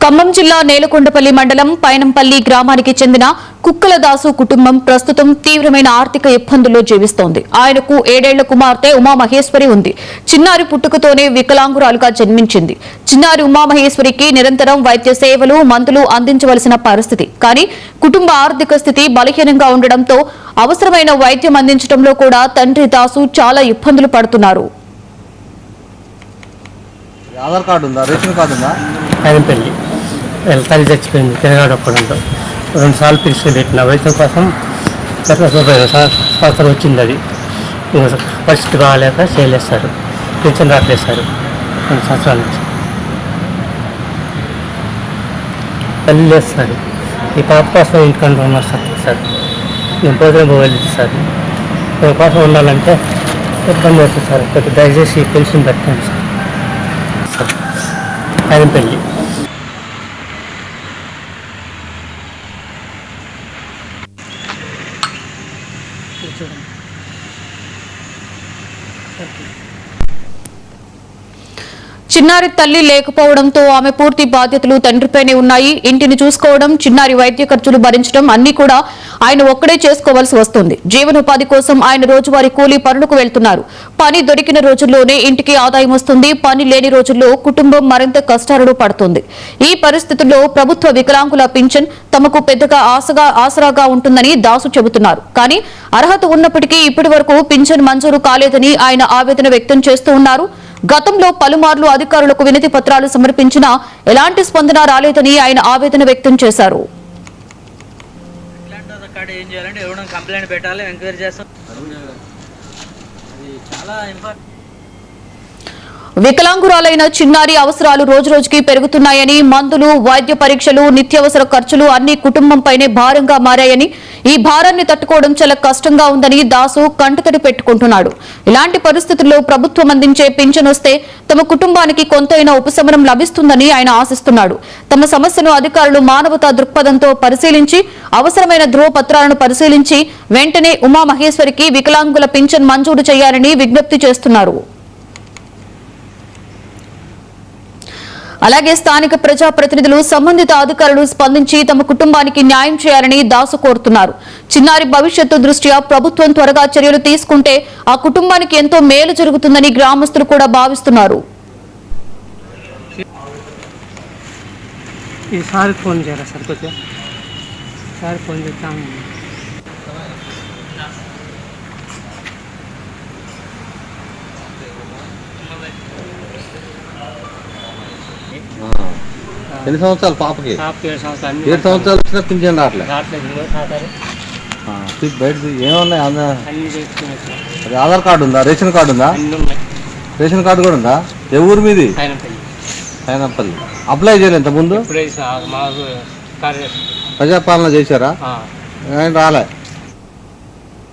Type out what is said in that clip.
ఖమ్మం జిల్లా నేలకొండపల్లి మండలం పైనంపల్లి గ్రామానికి చెందిన కుక్కల దాసు కుటుంబం ప్రస్తుతం తీవ్రమైన ఆర్థిక ఇబ్బందుల్లో జీవిస్తోంది. ఆయనకు 7 ఏళ్ల కుమార్తె ఉమామహేశ్వరి ఉంది. చిన్నారి పుట్టుకతోనే వికలాంగురాలుగా జన్మించింది. చిన్నారి ఉమామహేశ్వరికి నిరంతరం వైద్య సేవలు, మందులు అందించవలసిన పరిస్థితి. కానీ కుటుంబ ఆర్థిక స్థితి బలహీనంగా ఉండడంతో అవసరమైన వైద్యం అందించడంలో కూడా తండ్రి దాసు చాలా ఇబ్బందులు పడుతున్నారు. ఆధార్ కార్డు ఉందా, రేషన్ కార్డు ఉందా? పైనంపల్లి తల్లి చచ్చిపోయింది. తిరగాడప్పుడు 2 సార్లు పిలిచి పెట్టిన వైద్యం కోసం సంవత్సరం వచ్చింది. అది పరిస్థితి బాగాలేక చేయలేస్తారు, పెన్షన్ రాట్లేస్తారు 2 సంవత్సరాల నుంచి. తల్లి లేస్తారు. ఈ పాప కోసం ఇంటికంటే ఉన్నారు సార్. నేను భోజనం పోవాలి సార్. దీని కోసం ఉండాలంటే ఇబ్బంది అవుతుంది సార్. కొద్దిగా దయచేసి పెన్షన్ పెట్టండి సార్. పైనంపల్లి చిన్నారి తల్లి లేకపోవడంతో ఆమె పూర్తి బాధ్యతలు తండ్రిపైనే ఉన్నాయి. ఇంటిని చూసుకోవడం, చిన్నారి వైద్య ఖర్చులు భరించడం అన్ని కూడా ఆయన ఒక్కడే చేసుకోవాల్సి వస్తుంది. జీవనోపాధి కోసం ఆయన రోజువారీ కూలీ పనులకు వెళ్తున్నారు. పని దొరికిన రోజుల్లోనే ఇంటికి ఆదాయం వస్తుంది. పని లేని రోజుల్లో కుటుంబం మరింత కష్టాలను పడుతుంది. ఈ పరిస్థితుల్లో ప్రభుత్వ వికలాంగుల పింఛన్ తమకు పెద్దగా ఆసరాగా ఉంటుందని దాసు చెబుతున్నారు. కానీ అర్హత ఉన్నప్పటికీ ఇప్పటి వరకు పింఛన్ మంజూరు కాలేదని ఆయన ఆవేదన వ్యక్తం చేస్తూ ఉన్నారు. గతంలో పలుమార్లు అధికారులకు వినతి పత్రాలు సమర్పించినా ఎలాంటి స్పందన రాలేదని ఆయన ఆవేదన వ్యక్తం చేశారు. వికలాంగురాలైన చిన్నారి అవసరాలు రోజురోజుకి పెరుగుతున్నాయని, మందులు, వైద్య పరీక్షలు, నిత్యావసర ఖర్చులు అన్ని కుటుంబంపైనే భారంగా మారాయని, ఈ భారాన్ని తట్టుకోవడం చాలా కష్టంగా ఉందని దాసు కంటతడి పెట్టుకుంటున్నాడు. ఇలాంటి పరిస్థితుల్లో ప్రభుత్వం అందించే పింఛన్ వస్తే తమ కుటుంబానికి కొంతైనా ఉపశమనం లభిస్తుందని ఆయన ఆశిస్తున్నాడు. తమ సమస్యను అధికారులు మానవతా దృక్పథంతో పరిశీలించి అవసరమైన ధ్రువపత్రాలను పరిశీలించి వెంటనే ఉమామహేశ్వరికి వికలాంగుల పింఛన్ మంజూరు చేయాలని విజ్ఞప్తి చేస్తున్నారు. అలాగే స్థానిక ప్రజాప్రతినిధులు, సంబంధిత అధికారులు స్పందించి తమ కుటుంబానికి న్యాయం చేయాలని దాసు కోరుతున్నారు. చిన్నారి భవిష్యత్తు దృష్ట్యా ప్రభుత్వం త్వరగా చర్యలు తీసుకుంటే ఆ కుటుంబానికి ఎంతో మేలు జరుగుతుందని గ్రామస్తులు కూడా భావిస్తున్నారు. ఎన్ని సంవత్సరాలు పాపకి? 7 సంవత్సరాలు వచ్చినా పింఛన్ రావట్లేదు. బయట ఏమన్నాయి? అది ఆధార్ కార్డు ఉందా, రేషన్ కార్డు ఉందా? రేషన్ కార్డు కూడా ఉందా? ఏ ఊరు మీది? పైనంపల్లి. అప్లై చేయలేదు ఇంతకుముందు? ప్రజాపాలన చేశారా? రాలే.